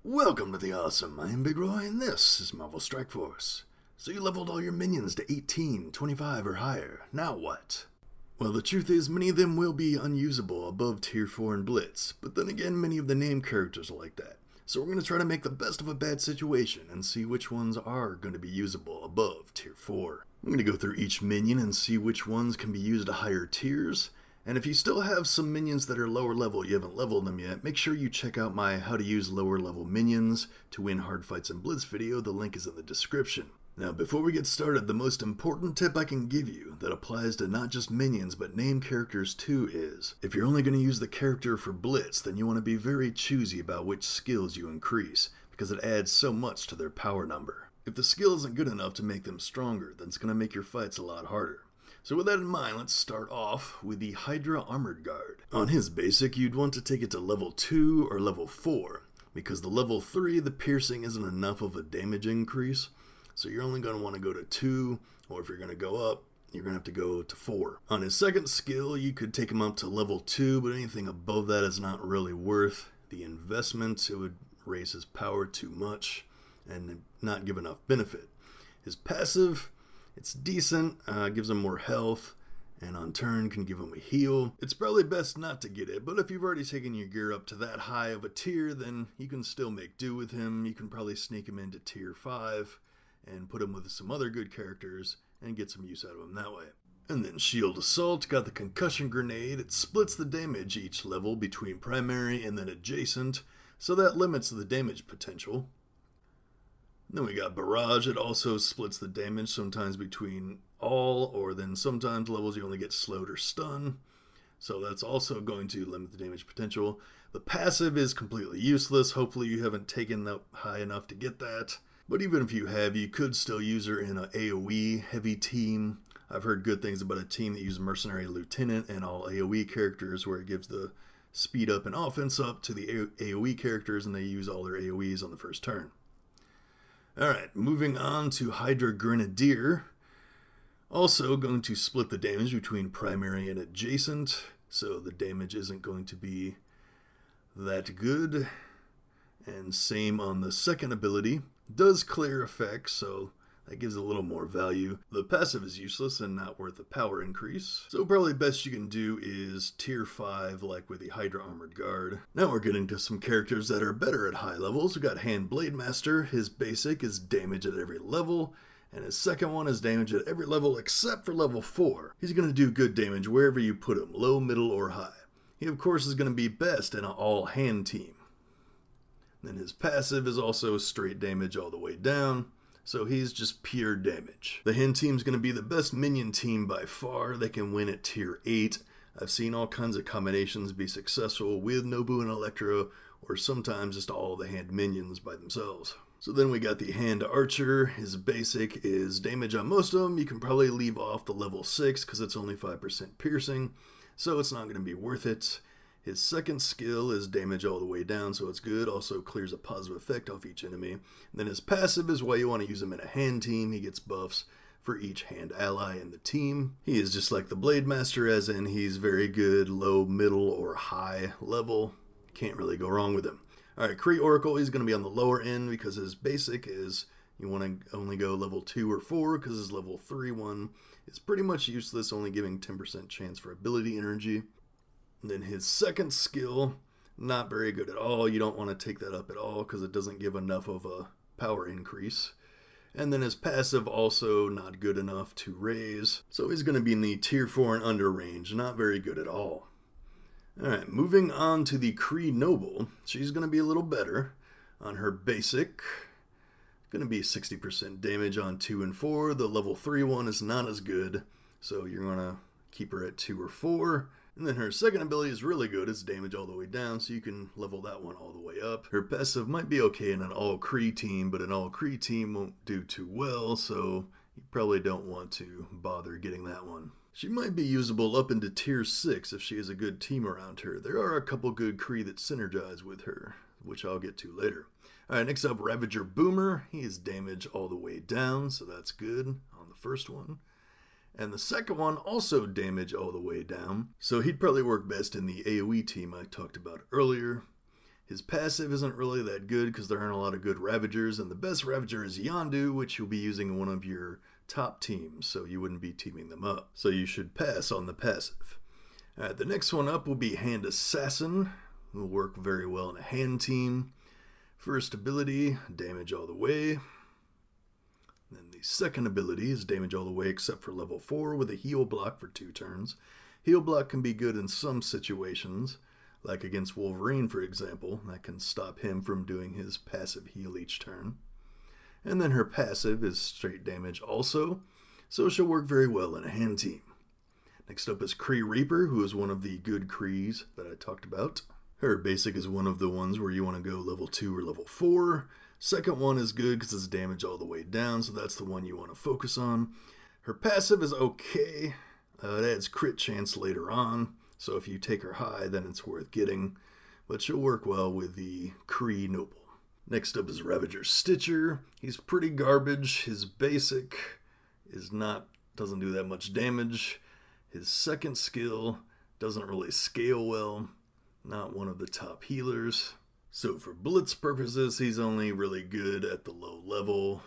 Welcome to the Awesome. I am Big Roy, and this is Marvel Strike Force. So you leveled all your minions to 18, 25, or higher. Now what? Well, the truth is, many of them will be unusable above Tier 4 in Blitz, but then again, many of the named characters are like that. So we're going to try to make the best of a bad situation and see which ones are going to be usable above Tier 4. I'm going to go through each minion and see which ones can be used at higher tiers. And if you still have some minions that are lower level, you haven't leveled them yet, make sure you check out my How to Use Lower Level Minions to Win Hard Fights in Blitz video. The link is in the description. Now, before we get started, the most important tip I can give you that applies to not just minions but named characters too is, if you're only going to use the character for Blitz, then you want to be very choosy about which skills you increase, because it adds so much to their power number. If the skill isn't good enough to make them stronger, then it's going to make your fights a lot harder. So with that in mind, let's start off with the Hydra Armored Guard. On his basic, you'd want to take it to level 2 or level 4, because the level 3, the piercing isn't enough of a damage increase, so you're only going to want to go to 2, or if you're going to go up, you're going to have to go to 4. On his second skill, you could take him up to level 2, but anything above that is not really worth the investment. It would raise his power too much and not give enough benefit. His passive, it's decent, gives him more health, and on turn can give him a heal. It's probably best not to get it, but if you've already taken your gear up to that high of a tier, then you can still make do with him. You can probably sneak him into tier 5 and put him with some other good characters and get some use out of him that way. And then Shield Assault, got the Concussion Grenade. It splits the damage each level between primary and then adjacent, so that limits the damage potential. Then we got Barrage. It also splits the damage sometimes between all, or then sometimes levels you only get slowed or stunned. So that's also going to limit the damage potential. The passive is completely useless. Hopefully you haven't taken that high enough to get that. But even if you have, you could still use her in an AoE heavy team. I've heard good things about a team that uses Mercenary Lieutenant and all AoE characters, where it gives the speed up and offense up to the AoE characters, and they use all their AoEs on the first turn. Alright, moving on to Hydra Grenadier. Also going to split the damage between primary and adjacent, so the damage isn't going to be that good. And same on the second ability. Does clear effects, so that gives a little more value. The passive is useless and not worth a power increase, so probably best you can do is tier 5 like with the Hydra Armored Guard. Now we're getting to some characters that are better at high levels. We've got Hand Blade Master. His basic is damage at every level, and his second one is damage at every level except for level 4. He's going to do good damage wherever you put him, low, middle, or high. He of course is going to be best in an all-hand team. Then his passive is also straight damage all the way down, so he's just pure damage. The hand team's going to be the best minion team by far. They can win at tier 8. I've seen all kinds of combinations be successful with Nobu and Electro, or sometimes just all the hand minions by themselves. So then we got the Hand Archer. His basic is damage on most of them. You can probably leave off the level 6 because it's only 5% piercing, so it's not going to be worth it. His second skill is damage all the way down, so it's good. Also clears a positive effect off each enemy. And then his passive is why you want to use him in a hand team. He gets buffs for each hand ally in the team. He is just like the Blade Master, as in he's very good low, middle, or high level. Can't really go wrong with him. Alright, Kree Oracle, he's going to be on the lower end because his basic is you want to only go level 2 or 4 because his level 3 one is pretty much useless, only giving 10% chance for ability energy. And then his second skill, not very good at all. You don't want to take that up at all because it doesn't give enough of a power increase. And then his passive also not good enough to raise. So he's going to be in the tier 4 and under range. Not very good at all. Alright, moving on to the Kree Noble. She's going to be a little better. On her basic, going to be 60% damage on 2 and 4. The level 3 one is not as good, so you're going to keep her at 2 or 4. And then her second ability is really good. It's damage all the way down, so you can level that one all the way up. Her passive might be okay in an all-Kree team, but an all-Kree team won't do too well, so you probably don't want to bother getting that one. She might be usable up into tier 6 if she has a good team around her. There are a couple good Kree that synergize with her, which I'll get to later. Alright, next up, Ravager Boomer. He is damage all the way down, so that's good on the first one. And the second one also damage all the way down, so he'd probably work best in the AoE team I talked about earlier. His passive isn't really that good because there aren't a lot of good Ravagers, and the best Ravager is Yondu, which you'll be using in one of your top teams, so you wouldn't be teaming them up. So you should pass on the passive. Alright, the next one up will be Hand Assassin. Will work very well in a hand team. First ability, damage all the way. Then the second ability is damage all the way except for level 4 with a heal block for 2 turns. Heal block can be good in some situations, like against Wolverine for example. That can stop him from doing his passive heal each turn. And then her passive is straight damage also, so she'll work very well in a hand team. Next up is Kree Reaper, who is one of the good Krees that I talked about. Her basic is one of the ones where you want to go level 2 or level 4. Second one is good because it's damage all the way down, so that's the one you want to focus on. Her passive is okay. It adds crit chance later on, so if you take her high, then it's worth getting. But she'll work well with the Kree Noble. Next up is Ravager Stitcher. He's pretty garbage. His basic doesn't do that much damage. His second skill doesn't really scale well. Not one of the top healers. So for Blitz purposes, he's only really good at the low level,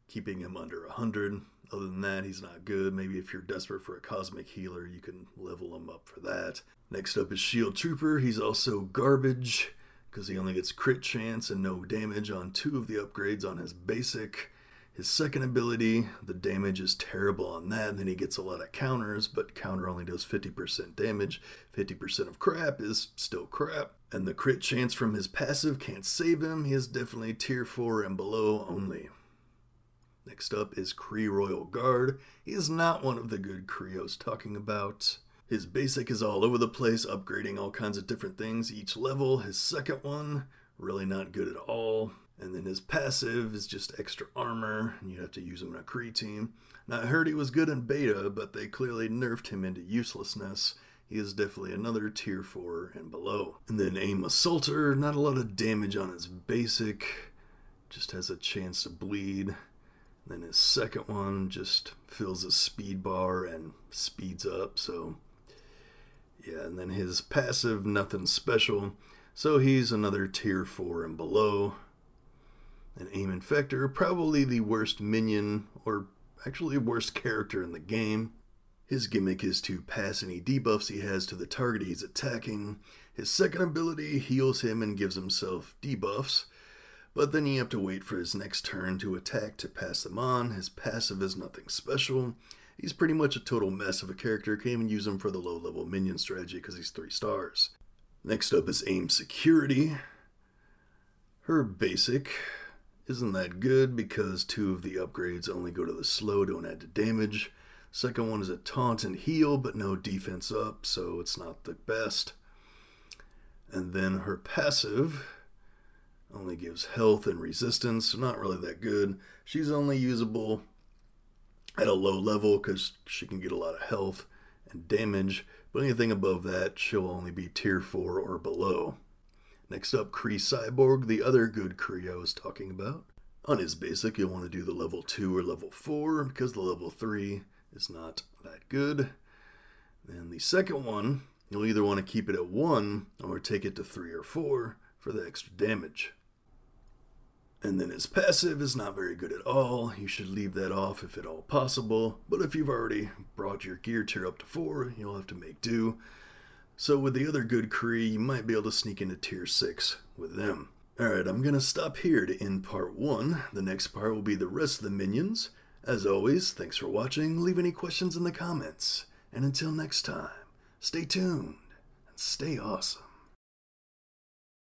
keeping him under 100. Other than that, he's not good. Maybe if you're desperate for a cosmic healer, you can level him up for that. Next up is Shield Trooper. He's also garbage because he only gets crit chance and no damage on 2 of the upgrades on his basic. His second ability, the damage is terrible on that, and then he gets a lot of counters, but counter only does 50% damage. 50% of crap is still crap. And the crit chance from his passive can't save him. He is definitely tier 4 and below only. Next up is Kree Royal Guard. He is not one of the good Kree I was talking about. His basic is all over the place, upgrading all kinds of different things each level. His second one, really not good at all. And then his passive is just extra armor, and you have to use him in a Kree team. Now I heard he was good in beta, but they clearly nerfed him into uselessness. He is definitely another tier 4 and below. And then Aim Assaulter, not a lot of damage on his basic, just has a chance to bleed. And then his second one just fills a speed bar and speeds up, so yeah. And then his passive, nothing special, so he's another tier 4 and below. And Aim Infector, probably the worst minion, or actually worst character in the game. His gimmick is to pass any debuffs he has to the target he's attacking. His second ability heals him and gives himself debuffs, but then you have to wait for his next turn to attack to pass them on. His passive is nothing special. He's pretty much a total mess of a character. Can't even use him for the low level minion strategy because he's 3 stars. Next up is Aim Security. Her basic isn't that good because 2 of the upgrades only go to the slow, don't add to damage. Second one is a taunt and heal, but no defense up, so it's not the best. And then her passive only gives health and resistance, so not really that good. She's only usable at a low level because she can get a lot of health and damage, but anything above that, she'll only be tier 4 or below. Next up, Kree Cyborg, the other good Kree I was talking about. On his basic, you'll want to do the level 2 or level 4 because the level 3 is not that good. And the second one, you'll either want to keep it at 1 or take it to 3 or 4 for the extra damage. And then his passive is not very good at all. You should leave that off if at all possible, but if you've already brought your gear tier up to 4, you'll have to make do. So with the other good Kree, you might be able to sneak into tier 6 with them. Alright, I'm going to stop here to end part 1. The next part will be the rest of the minions. As always, thanks for watching. Leave any questions in the comments. And until next time, stay tuned and stay awesome.